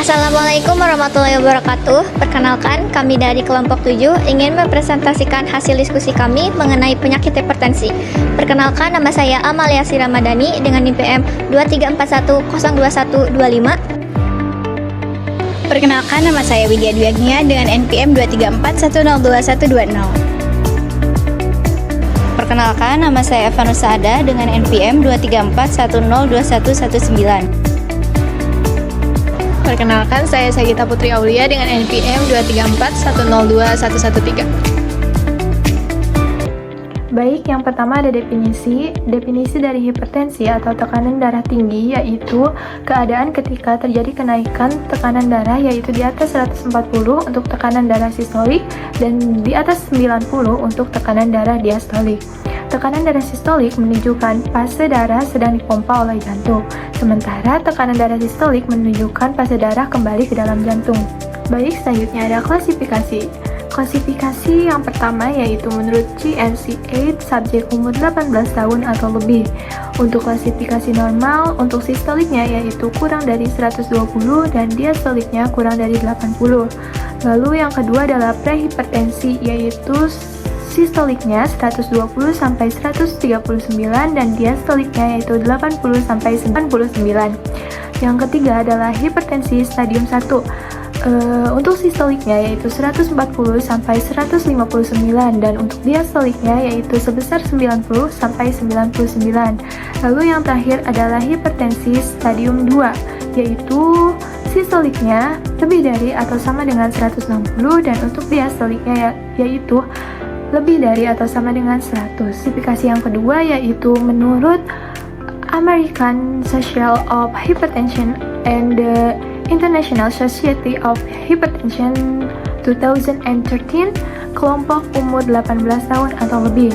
Assalamualaikum warahmatullahi wabarakatuh. Perkenalkan, kami dari kelompok 7 ingin mempresentasikan hasil diskusi kami mengenai penyakit hipertensi. Perkenalkan, nama saya Amalia Siramadani dengan NPM 2341022125. Perkenalkan, nama saya Widya Dwiagnia dengan NPM 234102120. Perkenalkan, nama saya Eva Nusada dengan NPM 234102119. Perkenalkan, saya Sagita Putri Aulia dengan NPM 234102113. Baik, yang pertama ada definisi. Definisi dari hipertensi atau tekanan darah tinggi yaitu keadaan ketika terjadi kenaikan tekanan darah yaitu di atas 140 untuk tekanan darah sistolik dan di atas 90 untuk tekanan darah diastolik. Tekanan darah sistolik menunjukkan fase darah sedang dipompa oleh jantung, sementara tekanan darah sistolik menunjukkan fase darah kembali ke dalam jantung. Baik, selanjutnya ada klasifikasi. Klasifikasi yang pertama yaitu menurut GNC8 subjek umur 18 tahun atau lebih. Untuk klasifikasi normal, untuk sistoliknya yaitu kurang dari 120 dan diastoliknya kurang dari 80. Lalu yang kedua adalah prehipertensi yaitu sistoliknya 120 sampai 139 dan diastoliknya yaitu 80 sampai 99. Yang ketiga adalah hipertensi stadium 1. Untuk sistoliknya yaitu 140 sampai 159 dan untuk diastoliknya yaitu sebesar 90 sampai 99. Lalu yang terakhir adalah hipertensi stadium 2 yaitu sistoliknya lebih dari atau sama dengan 160 dan untuk diastoliknya yaitu lebih dari atau sama dengan 100. Klasifikasi yang kedua yaitu menurut American Society of Hypertension and the International Society of Hypertension 2013, kelompok umur 18 tahun atau lebih.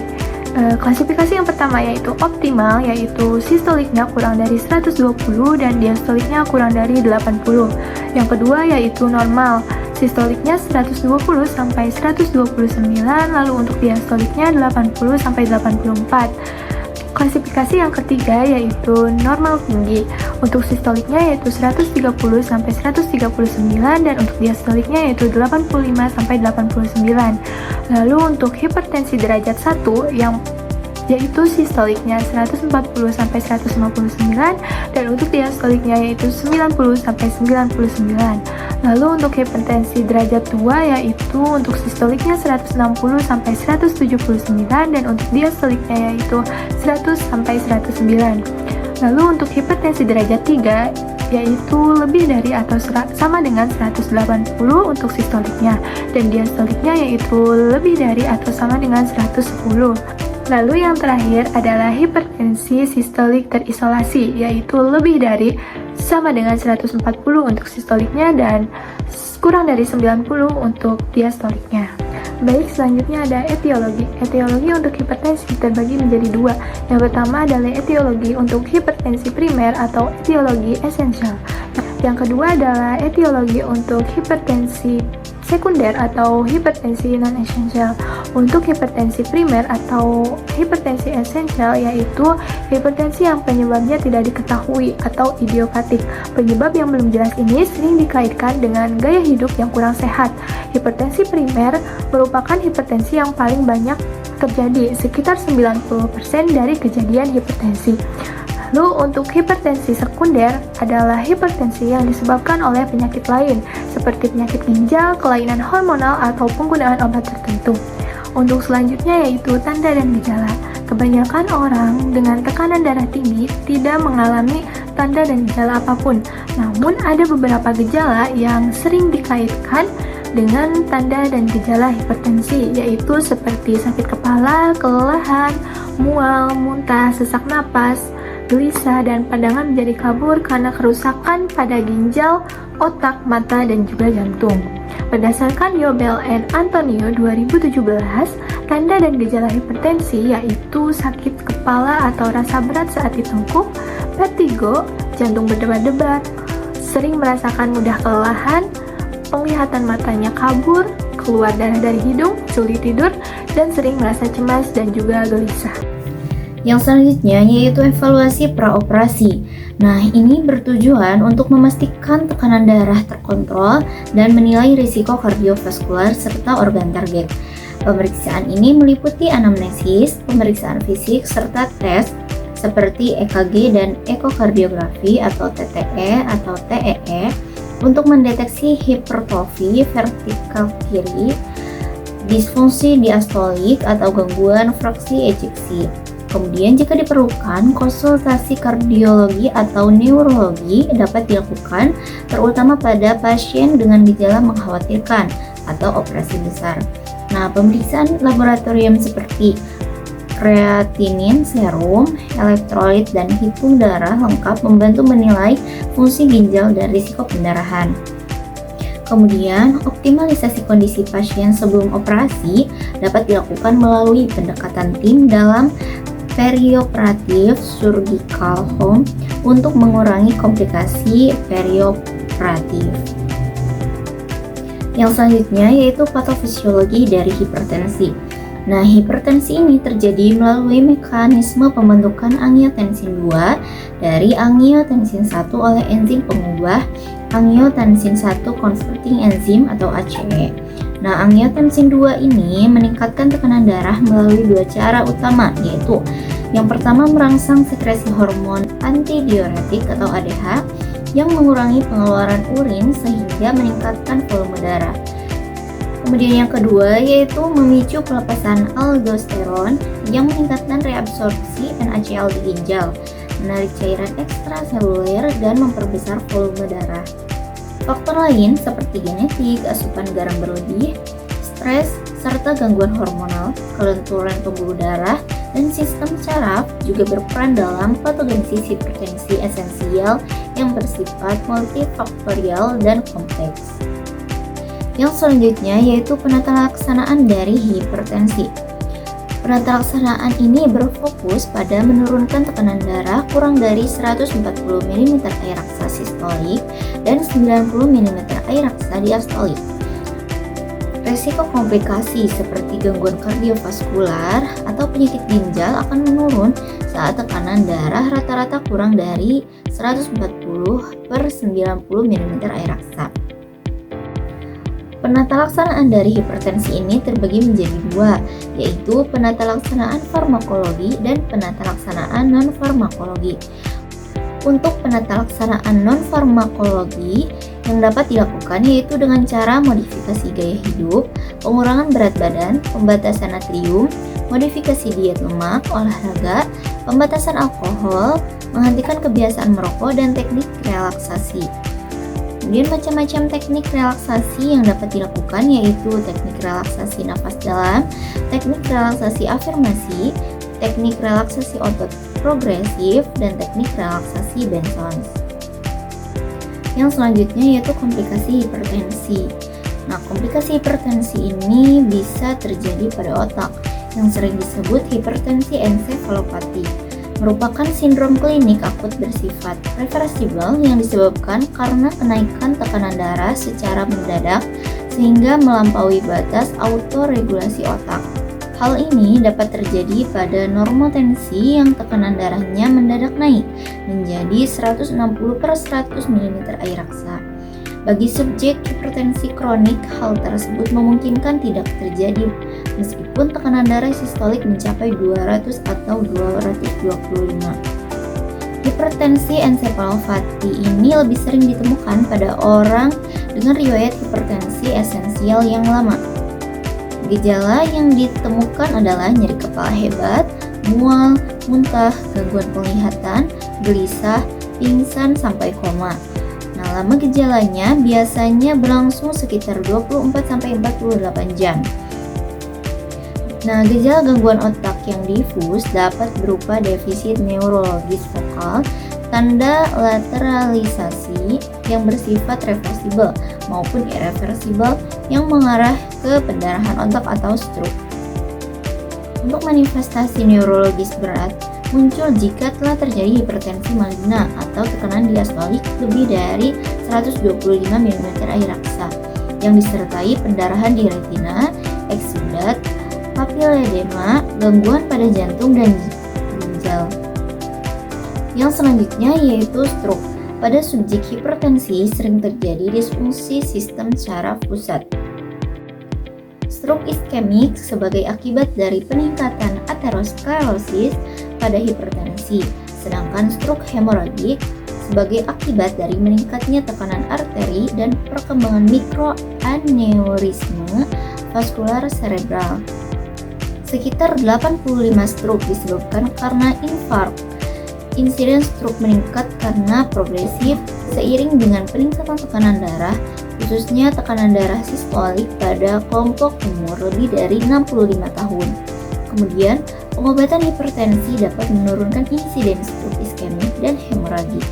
Klasifikasi yang pertama yaitu optimal, yaitu sistoliknya kurang dari 120 dan diastoliknya kurang dari 80. Yang kedua yaitu normal, sistoliknya 120 sampai 129, lalu untuk diastoliknya 80 sampai 84. Klasifikasi yang ketiga yaitu normal tinggi. Untuk sistoliknya yaitu 130 sampai 139 dan untuk diastoliknya yaitu 85 sampai 89. Lalu untuk hipertensi derajat 1 yang yaitu sistoliknya 140 sampai 159 dan untuk diastoliknya yaitu 90 sampai 99. Lalu untuk hipertensi derajat 2 yaitu untuk sistoliknya 160 sampai 179 dan untuk diastoliknya yaitu 100 sampai 109. Lalu untuk hipertensi derajat 3 yaitu lebih dari atau sama dengan 180 untuk sistoliknya dan diastoliknya yaitu lebih dari atau sama dengan 110. Lalu yang terakhir adalah hipertensi sistolik terisolasi yaitu lebih dari sama dengan 140 untuk sistoliknya dan kurang dari 90 untuk diastoliknya. Baik, selanjutnya ada etiologi. Etiologi untuk hipertensi terbagi menjadi dua. Yang pertama adalah etiologi untuk hipertensi primer atau etiologi esensial. Yang kedua adalah etiologi untuk hipertensi sekunder atau hipertensi non-esensial. Untuk hipertensi primer atau hipertensi esensial yaitu hipertensi yang penyebabnya tidak diketahui atau idiopatik. Penyebab yang belum jelas ini sering dikaitkan dengan gaya hidup yang kurang sehat. Hipertensi primer merupakan hipertensi yang paling banyak terjadi, sekitar 90% dari kejadian hipertensi. Lalu untuk hipertensi sekunder adalah hipertensi yang disebabkan oleh penyakit lain seperti penyakit ginjal, kelainan hormonal, atau penggunaan obat tertentu. Untuk selanjutnya yaitu tanda dan gejala. Kebanyakan orang dengan tekanan darah tinggi tidak mengalami tanda dan gejala apapun. Namun ada beberapa gejala yang sering dikaitkan dengan tanda dan gejala hipertensi yaitu seperti sakit kepala, kelelahan, mual, muntah, sesak napas, gelisah, dan pandangan menjadi kabur karena kerusakan pada ginjal, otak, mata, dan juga jantung. Berdasarkan Yobel and Antonio 2017, tanda dan gejala hipertensi yaitu sakit kepala atau rasa berat saat ditengkuk, vertigo, jantung berdebar-debar, sering merasakan mudah kelelahan, penglihatan matanya kabur, keluar darah dari hidung, sulit tidur, dan sering merasa cemas dan juga gelisah. Yang selanjutnya yaitu evaluasi praoperasi. Nah, ini bertujuan untuk memastikan tekanan darah terkontrol dan menilai risiko kardiovaskular serta organ target. Pemeriksaan ini meliputi anamnesis, pemeriksaan fisik, serta tes seperti EKG dan ekokardiografi atau TTE atau TEE untuk mendeteksi hipertrofi vertikal kiri, disfungsi diastolik atau gangguan fraksi ejeksi. Kemudian jika diperlukan, konsultasi kardiologi atau neurologi dapat dilakukan terutama pada pasien dengan gejala mengkhawatirkan atau operasi besar. Nah, pemeriksaan laboratorium seperti kreatinin serum, elektrolit, dan hitung darah lengkap membantu menilai fungsi ginjal dan risiko pendarahan. Kemudian, optimalisasi kondisi pasien sebelum operasi dapat dilakukan melalui pendekatan tim dalam perioperatif surgical home untuk mengurangi komplikasi perioperatif. Yang selanjutnya yaitu patofisiologi dari hipertensi. Nah, hipertensi ini terjadi melalui mekanisme pembentukan angiotensin 2 dari angiotensin 1 oleh enzim pengubah angiotensin 1 converting enzyme atau ACE. Nah, angiotensin 2 ini meningkatkan tekanan darah melalui dua cara utama, yaitu yang pertama merangsang sekresi hormon antidiuretik atau ADH yang mengurangi pengeluaran urin sehingga meningkatkan volume darah. Kemudian yang kedua yaitu memicu pelepasan aldosteron yang meningkatkan reabsorpsi NaCl di ginjal, menarik cairan ekstraseluler dan memperbesar volume darah. Faktor lain seperti genetik, asupan garam berlebih, stres, serta gangguan hormonal, kelenturan pembuluh darah, dan sistem saraf juga berperan dalam patogenesis hipertensi esensial yang bersifat multifaktorial dan kompleks. Yang selanjutnya yaitu penata laksanaan dari hipertensi. Penata laksanaan ini berfokus pada menurunkan tekanan darah kurang dari 140 mm air raksa sistolik dan 90 mm air raksa diastolik. Resiko komplikasi seperti gangguan kardiovaskular atau penyakit ginjal akan menurun saat tekanan darah rata-rata kurang dari 140/90 mm air raksa. Penata laksanaan dari hipertensi ini terbagi menjadi dua, yaitu penata laksanaan farmakologi dan penata laksanaan non-farmakologi. Untuk penata laksanaan non-farmakologi yang dapat dilakukan yaitu dengan cara modifikasi gaya hidup, pengurangan berat badan, pembatasan natrium, modifikasi diet lemak, olahraga, pembatasan alkohol, menghentikan kebiasaan merokok, dan teknik relaksasi. Kemudian macam-macam teknik relaksasi yang dapat dilakukan yaitu teknik relaksasi nafas dalam, teknik relaksasi afirmasi, teknik relaksasi otot progresif, dan teknik relaksasi Bensons. Yang selanjutnya yaitu komplikasi hipertensi. Nah, komplikasi hipertensi ini bisa terjadi pada otak yang sering disebut hipertensi ensefalopati. Merupakan sindrom klinik akut bersifat reversibel yang disebabkan karena kenaikan tekanan darah secara mendadak sehingga melampaui batas autoregulasi otak. Hal ini dapat terjadi pada normotensi yang tekanan darahnya mendadak naik menjadi 160/100 mm air raksa. Bagi subjek hipertensi kronik, hal tersebut memungkinkan tidak terjadi meskipun tekanan darah sistolik mencapai 200 atau 225. Hipertensi ensefalopati ini lebih sering ditemukan pada orang dengan riwayat hipertensi esensial yang lama. Gejala yang ditemukan adalah nyeri kepala hebat, mual, muntah, gangguan penglihatan, gelisah, pingsan, sampai koma. Nah, lama gejalanya biasanya berlangsung sekitar 24-48 jam. Nah, gejala gangguan otak yang difus dapat berupa defisit neurologis vokal, tanda lateralisasi yang bersifat reversibel maupun irreversibel yang mengarah ke pendarahan otak atau stroke. Untuk manifestasi neurologis berat muncul jika telah terjadi hipertensi maligna atau tekanan diastolik lebih dari 125 mm air raksa yang disertai pendarahan di retina, eksudat, papiledema, gangguan pada jantung dan ginjal. Yang selanjutnya yaitu stroke. Pada subjek hipertensi sering terjadi disfungsi sistem saraf pusat. Stroke iskemik sebagai akibat dari peningkatan aterosklerosis pada hipertensi, sedangkan stroke hemoragik sebagai akibat dari meningkatnya tekanan arteri dan perkembangan mikroaneurisme vaskular cerebral. Sekitar 85 stroke disebabkan karena infark. Insiden stroke meningkat karena progresif seiring dengan peningkatan tekanan darah, khususnya tekanan darah sistolik pada kelompok umur lebih dari 65 tahun. Kemudian, pengobatan hipertensi dapat menurunkan insiden stroke iskemik dan hemoragik.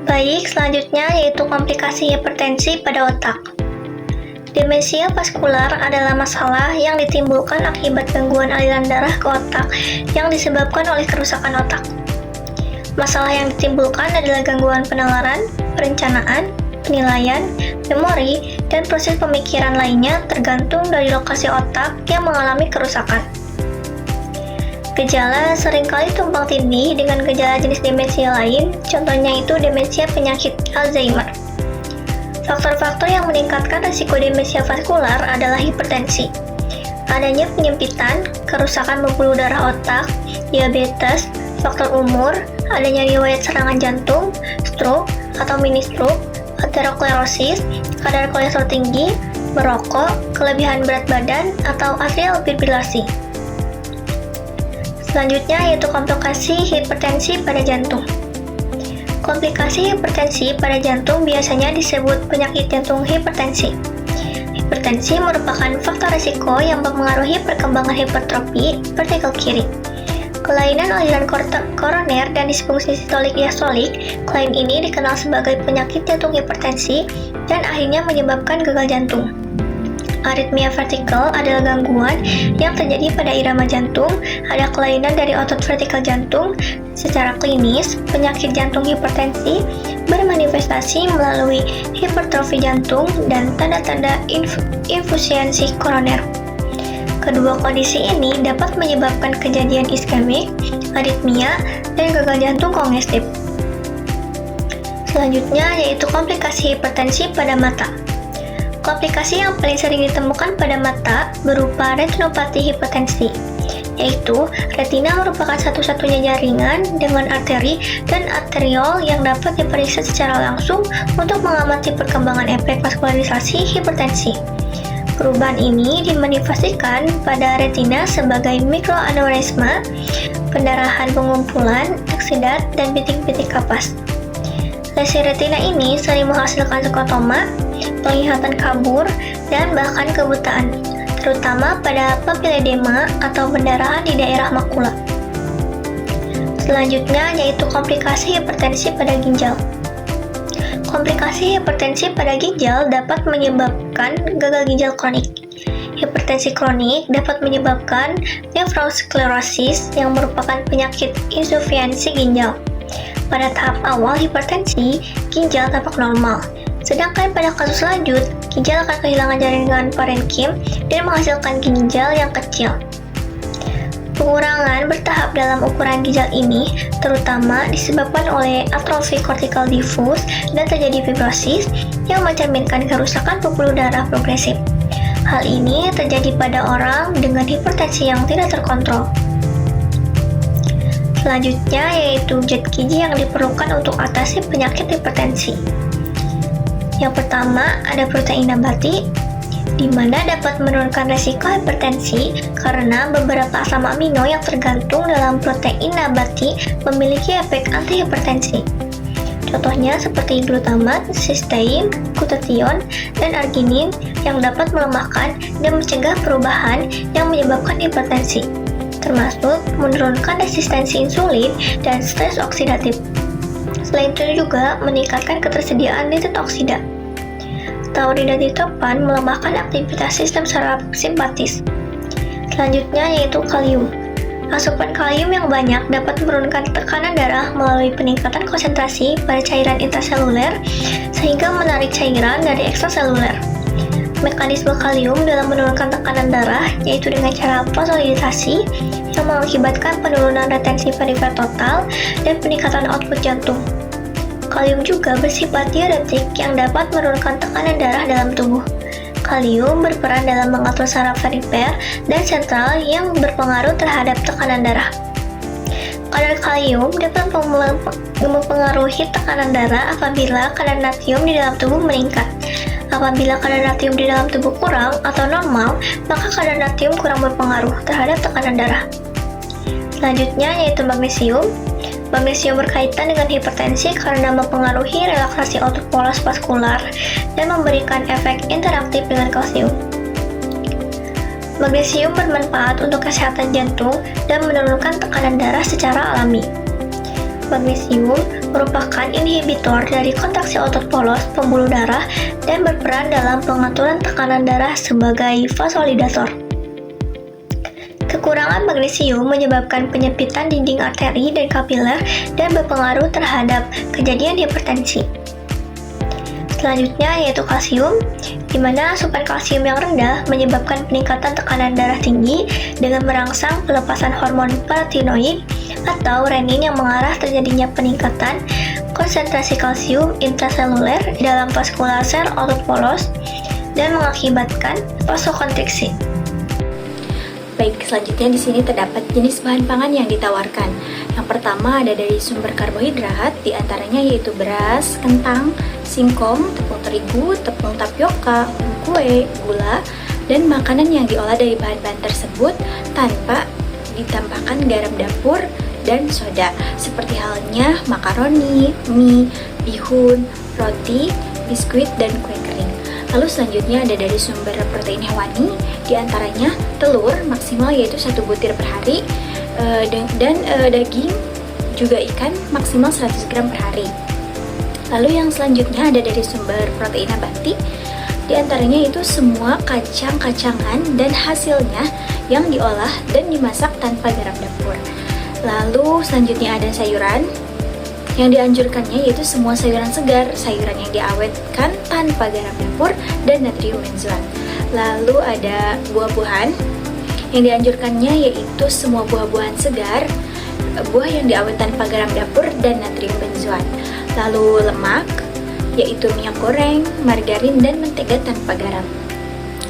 Baik, selanjutnya yaitu komplikasi hipertensi pada otak. Demensia vaskular adalah masalah yang ditimbulkan akibat gangguan aliran darah ke otak yang disebabkan oleh kerusakan otak. Masalah yang ditimbulkan adalah gangguan penalaran, perencanaan, penilaian, memori, dan proses pemikiran lainnya tergantung dari lokasi otak yang mengalami kerusakan. Gejala seringkali tumpang tindih dengan gejala jenis demensia lain, contohnya itu demensia penyakit Alzheimer. Faktor-faktor yang meningkatkan risiko demensia vaskular adalah hipertensi, adanya penyempitan, kerusakan pembuluh darah otak, diabetes, faktor umur, adanya riwayat serangan jantung, stroke atau mini stroke, aterosklerosis, kadar kolesterol tinggi, merokok, kelebihan berat badan, atau atrial fibrilasi. Selanjutnya yaitu komplikasi hipertensi pada jantung. Komplikasi hipertensi pada jantung biasanya disebut penyakit jantung hipertensi. Hipertensi merupakan faktor risiko yang mempengaruhi perkembangan hipertrofi vertikal kiri. Kelainan aliran koroner dan disfungsi sistolik diastolik, kelainan ini dikenal sebagai penyakit jantung hipertensi dan akhirnya menyebabkan gagal jantung. Aritmia vertikal adalah gangguan yang terjadi pada irama jantung, ada kelainan dari otot vertikal jantung. Secara klinis, penyakit jantung hipertensi bermanifestasi melalui hipertrofi jantung dan tanda-tanda insusiensi koroner. Kedua kondisi ini dapat menyebabkan kejadian iskemik, aritmia, dan gagal jantung kongestif. Selanjutnya yaitu komplikasi hipertensi pada mata. Komplikasi yang paling sering ditemukan pada mata berupa retinopati hipertensi, yaitu retina merupakan satu-satunya jaringan dengan arteri dan arteriol yang dapat diperiksa secara langsung untuk mengamati perkembangan efek vaskularisasi hipertensi. Perubahan ini dimanifestasikan pada retina sebagai mikroaneurisma, pendarahan pengumpulan, eksidat, dan bintik-bintik kapas. Lesi retina ini sering menghasilkan skotoma, penglihatan kabur, dan bahkan kebutaan, terutama pada papiledema atau pendarahan di daerah makula. Selanjutnya yaitu komplikasi hipertensi pada ginjal. Komplikasi hipertensi pada ginjal dapat menyebabkan gagal ginjal kronik. Hipertensi kronik dapat menyebabkan nefrosklerosis yang merupakan penyakit insufiensi ginjal. Pada tahap awal hipertensi, ginjal tampak normal. Sedangkan pada kasus lanjut, ginjal akan kehilangan jaringan parenkim dan menghasilkan ginjal yang kecil. Pengurangan bertahap dalam ukuran ginjal ini terutama disebabkan oleh atrofi kortikal difus dan terjadi fibrosis yang mencerminkan kerusakan pembuluh darah progresif. Hal ini terjadi pada orang dengan hipertensi yang tidak terkontrol. Selanjutnya yaitu zat gizi yang diperlukan untuk atasi penyakit hipertensi. Yang pertama ada protein nabati, di mana dapat menurunkan resiko hipertensi karena beberapa asam amino yang tergantung dalam protein nabati memiliki efek antihipertensi. Contohnya seperti glutamat, sistein, glutathione, dan arginin yang dapat melemahkan dan mencegah perubahan yang menyebabkan hipertensi, termasuk menurunkan resistensi insulin dan stres oksidatif. Selain itu juga meningkatkan ketersediaan nitrat oksida. Taurin dan triptofan melemahkan aktivitas sistem saraf simpatis. Selanjutnya yaitu kalium. Asupan kalium yang banyak dapat menurunkan tekanan darah melalui peningkatan konsentrasi pada cairan intraseluler sehingga menarik cairan dari ekstraseluler. mekanisme kalium dalam menurunkan tekanan darah, yaitu dengan cara vasolidasi yang mengakibatkan penurunan retensi perifer total dan peningkatan output jantung. Kalium juga bersifat diuretik yang dapat menurunkan tekanan darah dalam tubuh. Kalium berperan dalam mengatur saraf perifer dan sentral yang berpengaruh terhadap tekanan darah. Kadar kalium dapat mempengaruhi tekanan darah apabila kadar natrium di dalam tubuh meningkat. Apabila kadar natrium di dalam tubuh kurang atau normal, maka kadar natrium kurang berpengaruh terhadap tekanan darah. Selanjutnya yaitu magnesium. Magnesium berkaitan dengan hipertensi karena mempengaruhi relaksasi otot polos vaskular dan memberikan efek interaktif dengan kalsium. Magnesium bermanfaat untuk kesehatan jantung dan menurunkan tekanan darah secara alami. Magnesium merupakan inhibitor dari kontraksi otot polos pembuluh darah dan berperan dalam pengaturan tekanan darah sebagai vasolidator. Kekurangan magnesium menyebabkan penyempitan dinding arteri dan kapiler dan berpengaruh terhadap kejadian hipertensi. Selanjutnya yaitu kalsium, di mana asupan kalsium yang rendah menyebabkan peningkatan tekanan darah tinggi dengan merangsang pelepasan hormon paratiroid atau renin yang mengarah terjadinya peningkatan konsentrasi kalsium intraseluler dalam vaskular sel otot polos dan mengakibatkan vasokonstriksi. Baik, selanjutnya di sini terdapat jenis bahan pangan yang ditawarkan. Yang pertama ada dari sumber karbohidrat, diantaranya yaitu beras, kentang, singkong, tepung terigu, tepung tapioka, kue, gula, dan makanan yang diolah dari bahan-bahan tersebut tanpa ditambahkan garam dapur dan soda, seperti halnya makaroni, mie, bihun, roti, biskuit, dan kue kering. Lalu selanjutnya ada dari sumber protein hewani, diantaranya telur maksimal yaitu 1 butir per hari, dan daging juga ikan maksimal 100 gram per hari. Lalu yang selanjutnya ada dari sumber protein nabati, diantaranya itu semua kacang-kacangan dan hasilnya yang diolah dan dimasak tanpa garam dapur. Lalu selanjutnya ada sayuran, yang dianjurkannya yaitu semua sayuran segar, sayuran yang diawetkan tanpa garam dapur dan natrium benzoat. Lalu ada buah-buahan, yang dianjurkannya yaitu semua buah-buahan segar, buah yang diawetkan tanpa garam dapur dan natrium benzoat. Lalu lemak, yaitu minyak goreng, margarin, dan mentega tanpa garam.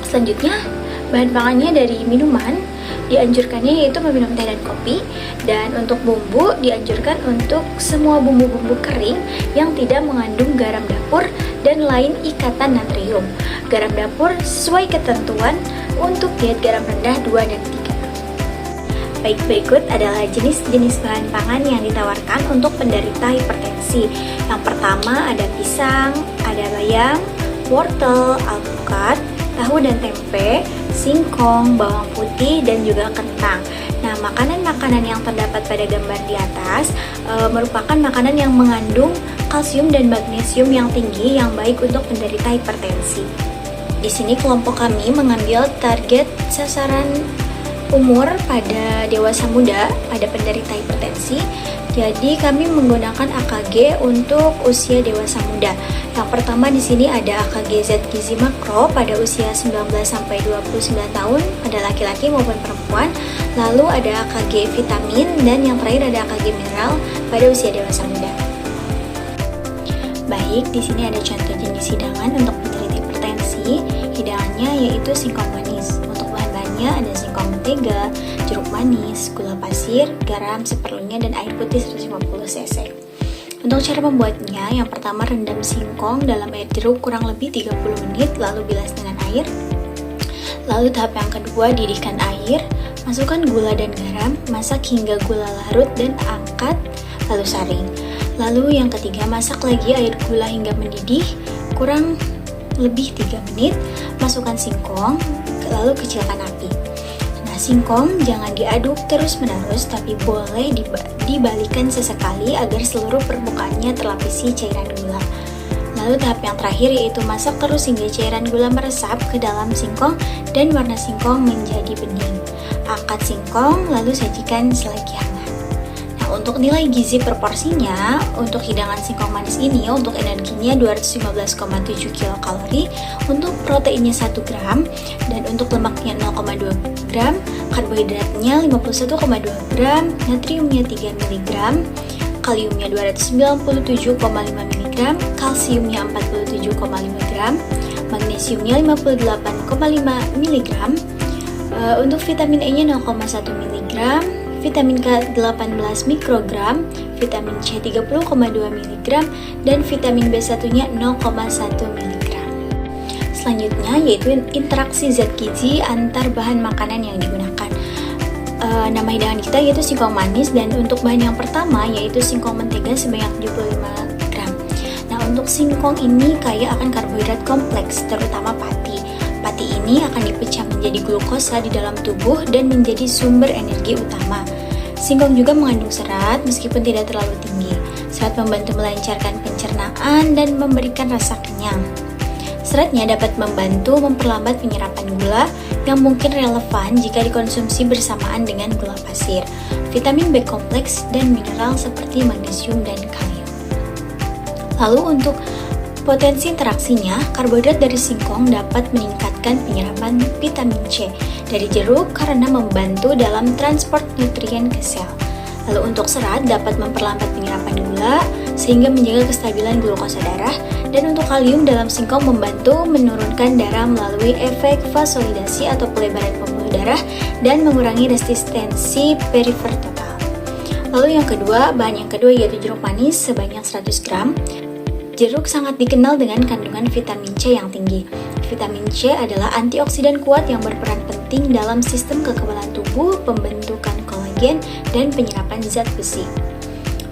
Selanjutnya, bahan pangannya dari minuman, dianjurkannya yaitu meminum teh dan kopi, dan untuk bumbu dianjurkan untuk semua bumbu-bumbu kering yang tidak mengandung garam dapur dan lain ikatan natrium. Garam dapur sesuai ketentuan untuk diet garam rendah 2 dan 3. Baik, berikut adalah jenis-jenis bahan pangan yang ditawarkan untuk penderita hipertensi. Yang pertama ada pisang, ada bayam, wortel, alpukat, tahu dan tempe, singkong, bawang putih, dan juga kentang. Nah, makanan-makanan yang terdapat pada gambar di atas merupakan makanan yang mengandung kalsium dan magnesium yang tinggi yang baik untuk penderita hipertensi. Di sini kelompok kami mengambil target sasaran umur pada dewasa muda pada penderita hipertensi. Jadi kami menggunakan AKG untuk usia dewasa muda. Yang pertama di sini ada AKG zat gizi makro pada usia 19 sampai 29 tahun pada laki-laki maupun perempuan. Lalu ada AKG vitamin dan yang terakhir ada AKG mineral pada usia dewasa muda. Baik, di sini ada contoh jenis hidangan untuk penderita hipertensi. Hidangannya yaitu singkong manis. Untuk bahan-bahannya ada singkong mentega, jeruk manis, gula pasir, garam seperlunya, dan air putih 150 cc. Untuk cara membuatnya, yang pertama rendam singkong dalam air jeruk kurang lebih 30 menit, lalu bilas dengan air. Lalu tahap yang kedua, didihkan air, masukkan gula dan garam, masak hingga gula larut dan angkat, lalu saring. Lalu yang ketiga, masak lagi air gula hingga mendidih, kurang lebih 3 menit, masukkan singkong, lalu kecilkan api. Singkong jangan diaduk terus-menerus, tapi boleh dibalikan sesekali agar seluruh permukaannya terlapisi cairan gula. Lalu tahap yang terakhir yaitu masak terus hingga cairan gula meresap ke dalam singkong dan warna singkong menjadi bening. Angkat singkong lalu sajikan selagi hangat. Nah, untuk nilai gizi proporsinya, untuk hidangan singkong manis ini untuk energinya 215,7 kilokalori, untuk proteinnya 1 gram, dan untuk lemaknya 0,2 gram, karbohidratnya 51,2 gram, natriumnya 3 mg, kaliumnya 297,5 mg, kalsiumnya 47,5 gram, magnesiumnya 58,5 mg, untuk vitamin E-nya 0,1 mg, vitamin K 18 mikrogram, vitamin C 30,2 mg, dan vitamin B1-nya 0,1 mg. Selanjutnya yaitu interaksi zat gizi antar bahan makanan yang digunakan. Nama hidangan kita yaitu singkong manis, dan untuk bahan yang pertama yaitu singkong mentega sebanyak 75 gram. Nah, untuk singkong ini kaya akan karbohidrat kompleks, terutama pati. Pati ini akan dipecah menjadi glukosa di dalam tubuh dan menjadi sumber energi utama. Singkong juga mengandung serat meskipun tidak terlalu tinggi. Serat membantu melancarkan pencernaan dan memberikan rasa kenyang. Seratnya dapat membantu memperlambat penyerapan gula yang mungkin relevan jika dikonsumsi bersamaan dengan gula pasir, vitamin B kompleks, dan mineral seperti magnesium dan kalium. Lalu untuk potensi interaksinya, karbohidrat dari singkong dapat meningkatkan penyerapan vitamin C dari jeruk karena membantu dalam transport nutrien ke sel. Lalu untuk serat dapat memperlambat penyerapan gula sehingga menjaga kestabilan glukosa darah, dan untuk kalium dalam singkong membantu menurunkan darah melalui efek vasolidasi atau pelebaran pembuluh darah dan mengurangi resistensi perifer total. Lalu bahan yang kedua yaitu jeruk manis sebanyak 100 gram. Jeruk sangat dikenal dengan kandungan vitamin C yang tinggi. Vitamin C adalah antioksidan kuat yang berperan penting dalam sistem kekebalan tubuh, pembentukan kolagen, dan penyerapan zat besi.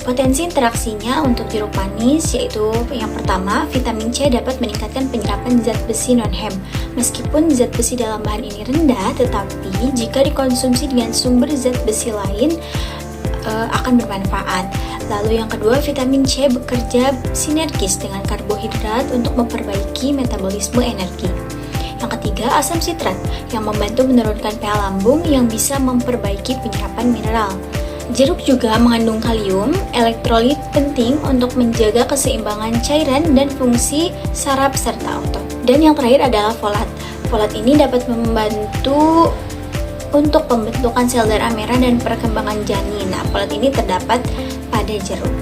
Potensi interaksinya untuk jeruk manis yaitu yang pertama, vitamin C dapat meningkatkan penyerapan zat besi non-HEM. Meskipun zat besi dalam bahan ini rendah, tetapi jika dikonsumsi dengan sumber zat besi lain akan bermanfaat. Lalu yang kedua, vitamin C bekerja sinergis dengan karbohidrat untuk memperbaiki metabolisme energi. Yang ketiga, asam sitrat yang membantu menurunkan pH lambung yang bisa memperbaiki penyerapan mineral. Jeruk juga mengandung kalium, elektrolit penting untuk menjaga keseimbangan cairan dan fungsi saraf serta otot. Dan yang terakhir adalah folat. Folat ini dapat membantu untuk pembentukan sel darah merah dan perkembangan janin. Nah, folat ini terdapat pada jeruk.